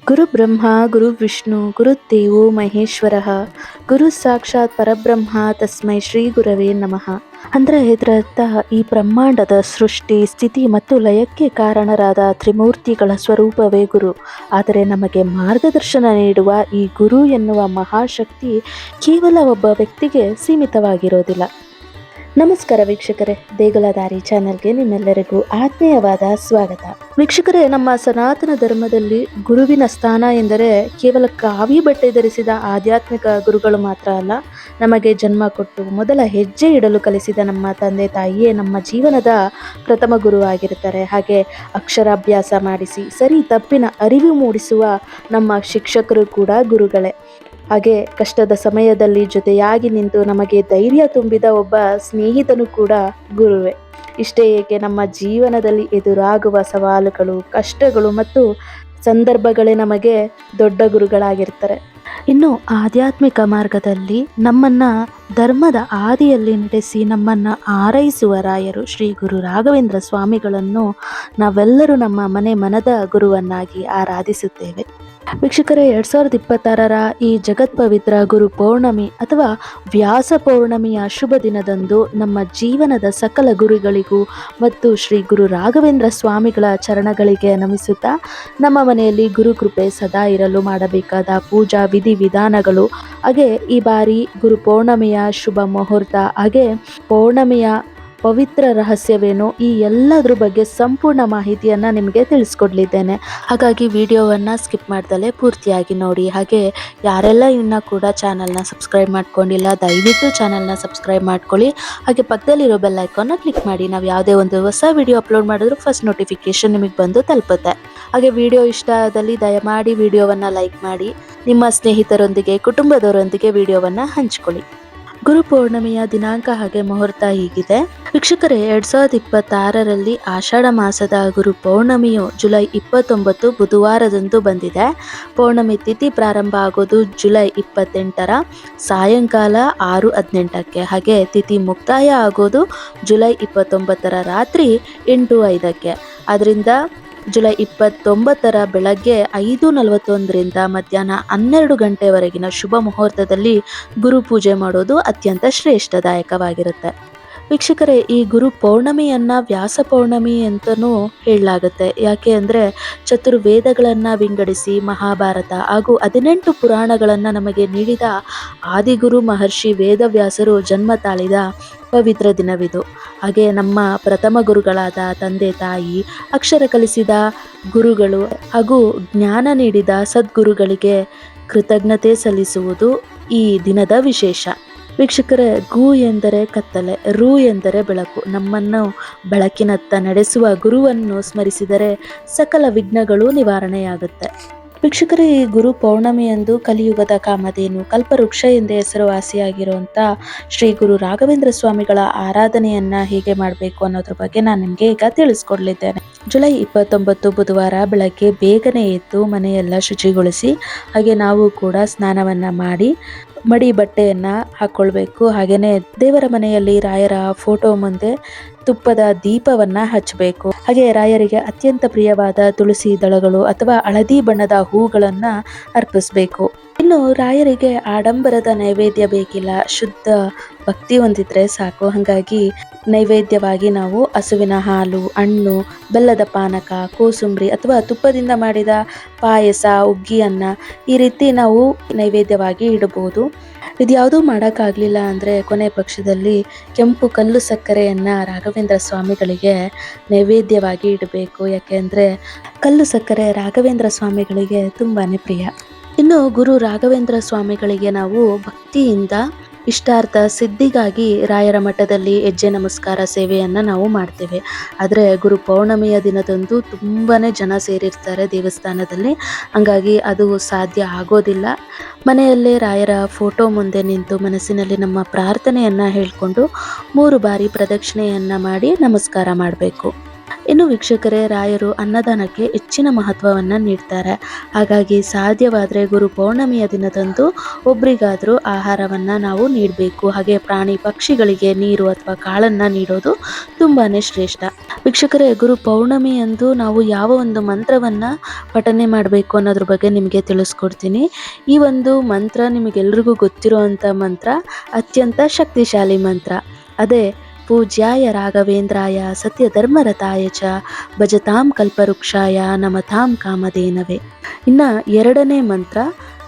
ಗುರು ಬ್ರಹ್ಮ ಗುರು ವಿಷ್ಣು ಗುರುದೇವೋ ಮಹೇಶ್ವರಃ ಗುರು ಸಾಕ್ಷಾತ್ ಪರಬ್ರಹ್ಮ ತಸ್ಮೈ ಶ್ರೀ ಗುರವೇ ನಮಃ. ಅಂದರೆ ಇದರ ಅರ್ಥ ಈ ಬ್ರಹ್ಮಾಂಡದ ಸೃಷ್ಟಿ ಸ್ಥಿತಿ ಮತ್ತು ಲಯಕ್ಕೆ ಕಾರಣರಾದ ತ್ರಿಮೂರ್ತಿಗಳ ಸ್ವರೂಪವೇ ಗುರು. ಆದರೆ ನಮಗೆ ಮಾರ್ಗದರ್ಶನ ನೀಡುವ ಈ ಗುರು ಎನ್ನುವ ಮಹಾಶಕ್ತಿ ಕೇವಲ ಒಬ್ಬ ವ್ಯಕ್ತಿಗೆ ಸೀಮಿತವಾಗಿರೋದಿಲ್ಲ. ನಮಸ್ಕಾರ ವೀಕ್ಷಕರೇ, ದೇಗುಲದಾರಿ ಚಾನೆಲ್ಗೆ ನಿಮ್ಮೆಲ್ಲರಿಗೂ ಆತ್ಮೀಯವಾದ ಸ್ವಾಗತ. ವೀಕ್ಷಕರೇ, ನಮ್ಮ ಸನಾತನ ಧರ್ಮದಲ್ಲಿ ಗುರುವಿನ ಸ್ಥಾನ ಎಂದರೆ ಕೇವಲ ಕಾವಿ ಬಟ್ಟೆ ಧರಿಸಿದ ಆಧ್ಯಾತ್ಮಿಕ ಗುರುಗಳು ಮಾತ್ರ ಅಲ್ಲ, ನಮಗೆ ಜನ್ಮ ಕೊಟ್ಟು ಮೊದಲ ಹೆಜ್ಜೆ ಇಡಲು ಕಲಿಸಿದ ನಮ್ಮ ತಂದೆ ತಾಯಿಯೇ ನಮ್ಮ ಜೀವನದ ಪ್ರಥಮ ಗುರು ಆಗಿರುತ್ತಾರೆ. ಹಾಗೆ ಅಕ್ಷರಾಭ್ಯಾಸ ಮಾಡಿಸಿ ಸರಿ ತಪ್ಪಿನ ಅರಿವು ಮೂಡಿಸುವ ನಮ್ಮ ಶಿಕ್ಷಕರು ಕೂಡ ಗುರುಗಳೇ. ಹಾಗೆ ಕಷ್ಟದ ಸಮಯದಲ್ಲಿ ಜೊತೆಯಾಗಿ ನಿಂತು ನಮಗೆ ಧೈರ್ಯ ತುಂಬಿದ ಒಬ್ಬ ಸ್ನೇಹಿತನು ಕೂಡ ಗುರುವೇ. ಇಷ್ಟೇ ಏಕೆ, ನಮ್ಮ ಜೀವನದಲ್ಲಿ ಎದುರಾಗುವ ಸವಾಲುಗಳು, ಕಷ್ಟಗಳು ಮತ್ತು ಸಂದರ್ಭಗಳೇ ನಮಗೆ ದೊಡ್ಡ ಗುರುಗಳಾಗಿರ್ತಾರೆ. ಇನ್ನು ಆಧ್ಯಾತ್ಮಿಕ ಮಾರ್ಗದಲ್ಲಿ ನಮ್ಮನ್ನು ಧರ್ಮದ ಹಾದಿಯಲ್ಲಿ ನಡೆಸಿ ನಮ್ಮನ್ನು ಆರೈಸುವ ರಾಯರು ಶ್ರೀ ಗುರು ರಾಘವೇಂದ್ರ ಸ್ವಾಮಿಗಳನ್ನು ನಾವೆಲ್ಲರೂ ನಮ್ಮ ಮನದ ಗುರುವನ್ನಾಗಿ ಆರಾಧಿಸುತ್ತೇವೆ. ವೀಕ್ಷಕರೇ, 2026 ಈ ಜಗತ್ ಪವಿತ್ರ ಗುರು ಪೌರ್ಣಮಿ ಅಥವಾ ವ್ಯಾಸ ಪೌರ್ಣಮಿಯ ಶುಭ ದಿನದಂದು ನಮ್ಮ ಜೀವನದ ಸಕಲ ಗುರುಗಳಿಗೂ ಮತ್ತು ಶ್ರೀ ಗುರು ರಾಘವೇಂದ್ರ ಸ್ವಾಮಿಗಳ ಚರಣಗಳಿಗೆ ನಮಿಸುತ್ತಾ, ನಮ್ಮ ಮನೆಯಲ್ಲಿ ಗುರು ಕೃಪೆ ಸದಾ ಇರಲು ಮಾಡಬೇಕಾದ ಪೂಜಾ ವಿಧಿವಿಧಾನಗಳು, ಹಾಗೆ ಈ ಬಾರಿ ಗುರು ಪೌರ್ಣಮಿಯ ಶುಭ ಮುಹೂರ್ತ, ಹಾಗೆ ಪೌರ್ಣಮಿಯ ಪವಿತ್ರ ರಹಸ್ಯವೇನು, ಈ ಎಲ್ಲದ್ರ ಬಗ್ಗೆ ಸಂಪೂರ್ಣ ಮಾಹಿತಿಯನ್ನು ನಿಮಗೆ ತಿಳಿಸ್ಕೊಡ್ಲಿದ್ದೇನೆ. ಹಾಗಾಗಿ ವಿಡಿಯೋವನ್ನು ಸ್ಕಿಪ್ ಮಾಡ್ದಲೇ ಪೂರ್ತಿಯಾಗಿ ನೋಡಿ. ಹಾಗೆ ಯಾರೆಲ್ಲ ಇನ್ನೂ ಕೂಡ ಚಾನಲ್ನ ಸಬ್ಸ್ಕ್ರೈಬ್ ಮಾಡ್ಕೊಂಡಿಲ್ಲ, ದಯವಿಟ್ಟು ಚಾನಲ್ನ ಸಬ್ಸ್ಕ್ರೈಬ್ ಮಾಡ್ಕೊಳ್ಳಿ. ಹಾಗೆ ಪಕ್ಕದಲ್ಲಿರೋ ಬೆಲ್ ಐಕಾನ್ನ ಕ್ಲಿಕ್ ಮಾಡಿ. ನಾವು ಯಾವುದೇ ಒಂದು ಹೊಸ ವಿಡಿಯೋ ಅಪ್ಲೋಡ್ ಮಾಡಿದ್ರು ಫಸ್ಟ್ ನೋಟಿಫಿಕೇಶನ್ ನಿಮಗೆ ಬಂದು ತಲುಪುತ್ತೆ. ಹಾಗೆ ವಿಡಿಯೋ ಇಷ್ಟ ಆದಲ್ಲಿ ದಯಮಾಡಿ ವಿಡಿಯೋವನ್ನು ಲೈಕ್ ಮಾಡಿ, ನಿಮ್ಮ ಸ್ನೇಹಿತರೊಂದಿಗೆ ಕುಟುಂಬದವರೊಂದಿಗೆ ವಿಡಿಯೋವನ್ನು ಹಂಚ್ಕೊಳ್ಳಿ. ಗುರು ಪೌರ್ಣಮಿಯ ದಿನಾಂಕ ಹಾಗೆ ಮುಹೂರ್ತ ಹೀಗಿದೆ. ವೀಕ್ಷಕರೇ, 2026 ಆಷಾಢ ಮಾಸದ ಗುರು ಪೌರ್ಣಮಿಯು ಜುಲೈ 29 ಬುಧವಾರದಂದು ಬಂದಿದೆ. ಪೌರ್ಣಮಿ ತಿಥಿ ಪ್ರಾರಂಭ ಆಗೋದು ಜುಲೈ 28 ಸಾಯಂಕಾಲ 6:18. ಹಾಗೆ ತಿಥಿ ಮುಕ್ತಾಯ ಆಗೋದು ಜುಲೈ 29 ರಾತ್ರಿ 8:05. ಅದರಿಂದ ಜುಲೈ 29 ಬೆಳಗ್ಗೆ 5:41 ಮಧ್ಯಾಹ್ನ 12 ಗಂಟೆವರೆಗಿನ ಶುಭ ಮುಹೂರ್ತದಲ್ಲಿ ಗುರು ಪೂಜೆ ಮಾಡೋದು ಅತ್ಯಂತ ಶ್ರೇಷ್ಠದಾಯಕವಾಗಿರುತ್ತೆ. ವೀಕ್ಷಕರೇ, ಈ ಗುರು ಪೌರ್ಣಮಿಯನ್ನು ವ್ಯಾಸ ಪೌರ್ಣಮಿ ಅಂತಲೂ ಹೇಳಲಾಗುತ್ತೆ. ಯಾಕೆ ಅಂದರೆ ಚತುರ್ವೇದಗಳನ್ನು ವಿಂಗಡಿಸಿ ಮಹಾಭಾರತ ಹಾಗೂ 18 ಪುರಾಣಗಳನ್ನು ನಮಗೆ ನೀಡಿದ ಆದಿಗುರು ಮಹರ್ಷಿ ವೇದವ್ಯಾಸರು ಜನ್ಮ ತಾಳಿದ ಪವಿತ್ರ ದಿನವಿದು. ಹಾಗೆ ನಮ್ಮ ಪ್ರಥಮ ಗುರುಗಳಾದ ತಂದೆ ತಾಯಿ, ಅಕ್ಷರ ಕಲಿಸಿದ ಗುರುಗಳು ಹಾಗೂ ಜ್ಞಾನ ನೀಡಿದ ಸದ್ಗುರುಗಳಿಗೆ ಕೃತಜ್ಞತೆ ಸಲ್ಲಿಸುವುದು ಈ ದಿನದ ವಿಶೇಷ. ವೀಕ್ಷಕರೇ, ಗು ಎಂದರೆ ಕತ್ತಲೆ, ರು ಎಂದರೆ ಬೆಳಕು. ನಮ್ಮನ್ನು ಬೆಳಕಿನತ್ತ ನಡೆಸುವ ಗುರುವನ್ನು ಸ್ಮರಿಸಿದರೆ ಸಕಲ ವಿಘ್ನಗಳು ನಿವಾರಣೆಯಾಗುತ್ತೆ. ವೀಕ್ಷಕರೇ, ಈ ಗುರು ಪೌರ್ಣಮಿಯಂದು ಕಲಿಯುಗದ ಕಾಮಧೇನು, ಕಲ್ಪವೃಕ್ಷ ಎಂದೇ ಹೆಸರುವಾಸಿಯಾಗಿರುವಂಥ ಶ್ರೀ ಗುರು ರಾಘವೇಂದ್ರ ಸ್ವಾಮಿಗಳ ಆರಾಧನೆಯನ್ನು ಹೇಗೆ ಮಾಡಬೇಕು ಅನ್ನೋದ್ರ ಬಗ್ಗೆ ನಾನು ನಿಮಗೆ ಈಗ ತಿಳಿಸ್ಕೊಡ್ಲಿದ್ದೇನೆ. ಜುಲೈ 29 ಬುಧವಾರ ಬೆಳಗ್ಗೆ ಬೇಗನೆ ಎದ್ದು ಮನೆಯೆಲ್ಲ ಶುಚಿಗೊಳಿಸಿ, ಹಾಗೆ ನಾವು ಕೂಡ ಸ್ನಾನವನ್ನು ಮಾಡಿ ಮಡಿ ಬಟ್ಟೆಯನ್ನು ಹಾಕ್ಕೊಳ್ಬೇಕು. ಹಾಗೆಯೇ ದೇವರ ಮನೆಯಲ್ಲಿ ರಾಯರ ಫೋಟೋ ಮುಂದೆ ತುಪ್ಪದ ದೀಪವನ್ನು ಹಚ್ಚಬೇಕು. ಹಾಗೆ ರಾಯರಿಗೆ ಅತ್ಯಂತ ಪ್ರಿಯವಾದ ತುಳಸಿ ದಳಗಳು ಅಥವಾ ಹಳದಿ ಬಣ್ಣದ ಹೂಗಳನ್ನು ಅರ್ಪಿಸಬೇಕು. ಇನ್ನು ರಾಯರಿಗೆ ಆಡಂಬರದ ನೈವೇದ್ಯ ಬೇಕಿಲ್ಲ, ಶುದ್ಧ ಭಕ್ತಿ ಹೊಂದಿದ್ರೆ ಸಾಕು. ಹಾಗಾಗಿ ನೈವೇದ್ಯವಾಗಿ ನಾವು ಹಸುವಿನ ಹಾಲು, ಹಣ್ಣು, ಬೆಲ್ಲದ ಪಾನಕ, ಕೋಸುಂಬರಿ ಅಥವಾ ತುಪ್ಪದಿಂದ ಮಾಡಿದ ಪಾಯಸ, ಹುಗ್ಗಿಯನ್ನ ಈ ರೀತಿ ನಾವು ನೈವೇದ್ಯವಾಗಿ ಇಡಬಹುದು. ಇದ್ಯಾವುದೂ ಮಾಡೋಕ್ಕಾಗಲಿಲ್ಲ ಅಂದರೆ ಕೊನೆ ಪಕ್ಷದಲ್ಲಿ ಕೆಂಪು ಕಲ್ಲು ಸಕ್ಕರೆಯನ್ನು ರಾಘವೇಂದ್ರ ಸ್ವಾಮಿಗಳಿಗೆ ನೈವೇದ್ಯವಾಗಿ ಇಡಬೇಕು. ಯಾಕೆಂದರೆ ಕಲ್ಲು ಸಕ್ಕರೆ ರಾಘವೇಂದ್ರ ಸ್ವಾಮಿಗಳಿಗೆ ತುಂಬಾ ಪ್ರಿಯ. ಇನ್ನು ಗುರು ರಾಘವೇಂದ್ರ ಸ್ವಾಮಿಗಳಿಗೆ ನಾವು ಭಕ್ತಿಯಿಂದ ಇಷ್ಟಾರ್ಥ ಸಿದ್ಧಿಗಾಗಿ ರಾಯರ ಮಠದಲ್ಲಿ ಹೆಜ್ಜೆ ನಮಸ್ಕಾರ ಸೇವೆಯನ್ನು ನಾವು ಮಾಡ್ತೇವೆ. ಆದರೆ ಗುರು ಪೌರ್ಣಮಿಯ ದಿನದಂದು ತುಂಬಾ ಜನ ಸೇರಿರ್ತಾರೆ ದೇವಸ್ಥಾನದಲ್ಲಿ, ಹಂಗಾಗಿ ಅದು ಸಾಧ್ಯ ಆಗೋದಿಲ್ಲ. ಮನೆಯಲ್ಲೇ ರಾಯರ ಫೋಟೋ ಮುಂದೆ ನಿಂತು ಮನಸ್ಸಿನಲ್ಲಿ ನಮ್ಮ ಪ್ರಾರ್ಥನೆಯನ್ನು ಹೇಳಿಕೊಂಡು 3 ಬಾರಿ ಪ್ರದಕ್ಷಿಣೆಯನ್ನು ಮಾಡಿ ನಮಸ್ಕಾರ ಮಾಡಬೇಕು. ಇನ್ನು ವೀಕ್ಷಕರೇ, ರಾಯರು ಅನ್ನದಾನಕ್ಕೆ ಹೆಚ್ಚಿನ ಮಹತ್ವವನ್ನು ನೀಡ್ತಾರೆ. ಹಾಗಾಗಿ ಸಾಧ್ಯವಾದರೆ ಗುರು ಪೌರ್ಣಮಿಯ ದಿನದಂದು ಒಬ್ರಿಗಾದರೂ ಆಹಾರವನ್ನು ನಾವು ನೀಡಬೇಕು. ಹಾಗೆ ಪ್ರಾಣಿ ಪಕ್ಷಿಗಳಿಗೆ ನೀರು ಅಥವಾ ಕಾಳನ್ನು ನೀಡೋದು ತುಂಬಾ ಶ್ರೇಷ್ಠ. ವೀಕ್ಷಕರೇ, ಗುರು ಪೌರ್ಣಮಿಯಂದು ನಾವು ಯಾವ ಒಂದು ಮಂತ್ರವನ್ನು ಪಠನೆ ಮಾಡಬೇಕು ಅನ್ನೋದ್ರ ಬಗ್ಗೆ ನಿಮಗೆ ತಿಳಿಸ್ಕೊಡ್ತೀನಿ. ಈ ಒಂದು ಮಂತ್ರ ನಿಮಗೆಲ್ರಿಗೂ ಗೊತ್ತಿರುವಂಥ ಮಂತ್ರ, ಅತ್ಯಂತ ಶಕ್ತಿಶಾಲಿ ಮಂತ್ರ. ಅದೇ ಪೂಜ್ಯಾಯ ರಾಘವೇಂದ್ರಾಯ ಸತ್ಯಧರ್ಮರತಾಯ ಚ ಭಜತಾಂ ಕಲ್ಪವೃಕ್ಷಾಯ ನಮತಾಂ ಕಾಮಧೇನವೇ. ಇನ್ನು ಎರಡನೇ ಮಂತ್ರ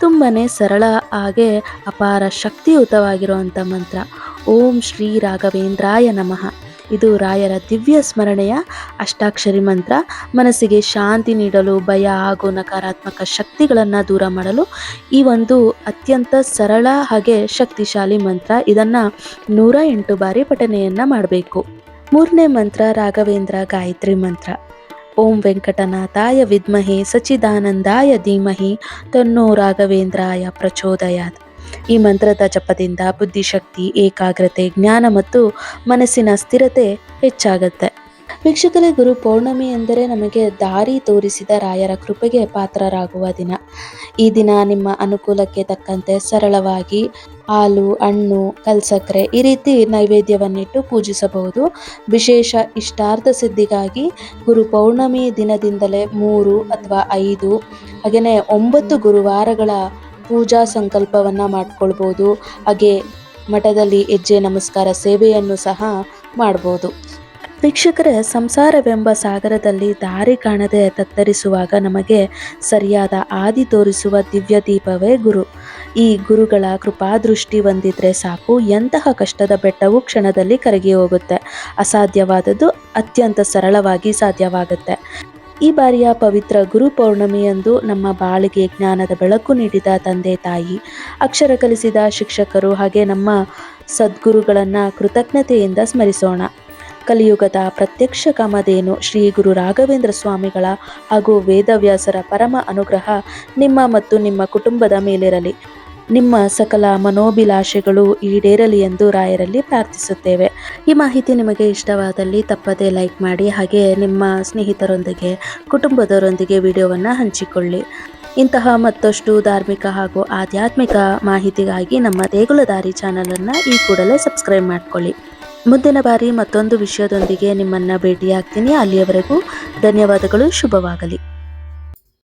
ತುಂಬನೇ ಸರಳ ಹಾಗೆ ಅಪಾರ ಶಕ್ತಿಯುತವಾಗಿರುವಂಥ ಮಂತ್ರ. ಓಂ ಶ್ರೀ ರಾಘವೇಂದ್ರಾಯ ನಮಃ. ಇದು ರಾಯರ ದಿವ್ಯ ಸ್ಮರಣೆಯ ಅಷ್ಟಾಕ್ಷರಿ ಮಂತ್ರ. ಮನಸ್ಸಿಗೆ ಶಾಂತಿ ನೀಡಲು, ಭಯ ಹಾಗೂ ನಕಾರಾತ್ಮಕ ಶಕ್ತಿಗಳನ್ನು ದೂರ ಮಾಡಲು ಈ ಒಂದು ಅತ್ಯಂತ ಸರಳ ಹಾಗೆ ಶಕ್ತಿಶಾಲಿ ಮಂತ್ರ. ಇದನ್ನು 108 ಬಾರಿ ಪಠನೆಯನ್ನು ಮಾಡಬೇಕು. ಮೂರನೇ ಮಂತ್ರ ರಾಘವೇಂದ್ರ ಗಾಯತ್ರಿ ಮಂತ್ರ. ಓಂ ವೆಂಕಟನಾಥಾಯ ವಿದ್ಮಹೆ ಸಚ್ಚಿದಾನಂದಾಯ ಧೀಮಹಿ ತನ್ನೋ ರಾಘವೇಂದ್ರಾಯ ಪ್ರಚೋದಯಾತ್. ಈ ಮಂತ್ರದ ಜಪದಿಂದ ಬುದ್ಧಿಶಕ್ತಿ, ಏಕಾಗ್ರತೆ, ಜ್ಞಾನ ಮತ್ತು ಮನಸ್ಸಿನ ಸ್ಥಿರತೆ ಹೆಚ್ಚಾಗುತ್ತೆ. ವೀಕ್ಷಕರೇ, ಗುರು ಪೌರ್ಣಮಿ ಎಂದರೆ ನಮಗೆ ದಾರಿ ತೋರಿಸಿದ ರಾಯರ ಕೃಪೆಗೆ ಪಾತ್ರರಾಗುವ ದಿನ. ಈ ದಿನ ನಿಮ್ಮ ಅನುಕೂಲಕ್ಕೆ ತಕ್ಕಂತೆ ಸರಳವಾಗಿ ಹಾಲು, ಹಣ್ಣು, ಕಲ್ಸಕ್ಕರೆ ಈ ರೀತಿ ನೈವೇದ್ಯವನ್ನಿಟ್ಟು ಪೂಜಿಸಬಹುದು. ವಿಶೇಷ ಇಷ್ಟಾರ್ಥ ಸಿದ್ಧಿಗಾಗಿ ಗುರು ಪೌರ್ಣಮಿ ದಿನದಿಂದಲೇ 3 ಅಥವಾ 5 ಹಾಗೆಯೇ 9 ಗುರುವಾರಗಳ ಪೂಜಾ ಸಂಕಲ್ಪವನ್ನು ಮಾಡ್ಕೊಳ್ಬೋದು. ಹಾಗೆ ಮಠದಲ್ಲಿ ಹೆಜ್ಜೆ ನಮಸ್ಕಾರ ಸೇವೆಯನ್ನು ಸಹ ಮಾಡ್ಬೋದು. ವೀಕ್ಷಕರೇ, ಸಂಸಾರವೆಂಬ ಸಾಗರದಲ್ಲಿ ದಾರಿ ಕಾಣದೆ ತತ್ತರಿಸುವಾಗ ನಮಗೆ ಸರಿಯಾದ ಹಾದಿ ತೋರಿಸುವ ದಿವ್ಯ ದೀಪವೇ ಗುರು. ಈ ಗುರುಗಳ ಕೃಪಾದೃಷ್ಟಿ ಹೊಂದಿದ್ರೆ ಸಾಕು, ಎಂತಹ ಕಷ್ಟದ ಬೆಟ್ಟವು ಕ್ಷಣದಲ್ಲಿ ಕರಗಿ ಹೋಗುತ್ತೆ. ಅಸಾಧ್ಯವಾದದ್ದು ಅತ್ಯಂತ ಸರಳವಾಗಿ ಸಾಧ್ಯವಾಗುತ್ತೆ. ಈ ಬಾರಿಯ ಪವಿತ್ರ ಗುರು ಪೌರ್ಣಮಿಯಂದು ನಮ್ಮ ಬಾಳಿಗೆ ಜ್ಞಾನದ ಬೆಳಕು ನೀಡಿದ ತಂದೆ ತಾಯಿ, ಅಕ್ಷರ ಕಲಿಸಿದ ಶಿಕ್ಷಕರು ಹಾಗೆ ನಮ್ಮ ಸದ್ಗುರುಗಳನ್ನು ಕೃತಜ್ಞತೆಯಿಂದ ಸ್ಮರಿಸೋಣ. ಕಲಿಯುಗದ ಪ್ರತ್ಯಕ್ಷ ಕಾಮಧೇನು ಶ್ರೀ ಗುರು ರಾಘವೇಂದ್ರ ಸ್ವಾಮಿಗಳ ಹಾಗೂ ವೇದವ್ಯಾಸರ ಪರಮ ಅನುಗ್ರಹ ನಿಮ್ಮ ಮತ್ತು ನಿಮ್ಮ ಕುಟುಂಬದ ಮೇಲಿರಲಿ. ನಿಮ್ಮ ಸಕಲ ಮನೋಭಿಲಾಷೆಗಳು ಈಡೇರಲಿ ಎಂದು ರಾಯರಲ್ಲಿ ಪ್ರಾರ್ಥಿಸುತ್ತೇವೆ. ಈ ಮಾಹಿತಿ ನಿಮಗೆ ಇಷ್ಟವಾದಲ್ಲಿ ತಪ್ಪದೇ ಲೈಕ್ ಮಾಡಿ, ಹಾಗೆ ನಿಮ್ಮ ಸ್ನೇಹಿತರೊಂದಿಗೆ, ಕುಟುಂಬದವರೊಂದಿಗೆ ವಿಡಿಯೋವನ್ನು ಹಂಚಿಕೊಳ್ಳಿ. ಇಂತಹ ಮತ್ತಷ್ಟು ಧಾರ್ಮಿಕ ಹಾಗೂ ಆಧ್ಯಾತ್ಮಿಕ ಮಾಹಿತಿಗಾಗಿ ನಮ್ಮ ದೇಗುಲದಾರಿ ಚಾನಲನ್ನು ಈ ಕೂಡಲೇ ಸಬ್ಸ್ಕ್ರೈಬ್ ಮಾಡ್ಕೊಳ್ಳಿ. ಮುಂದಿನ ಬಾರಿ ಮತ್ತೊಂದು ವಿಷಯದೊಂದಿಗೆ ನಿಮ್ಮನ್ನು ಭೇಟಿಯಾಗ್ತೀನಿ. ಅಲ್ಲಿಯವರೆಗೂ ಧನ್ಯವಾದಗಳು. ಶುಭವಾಗಲಿ.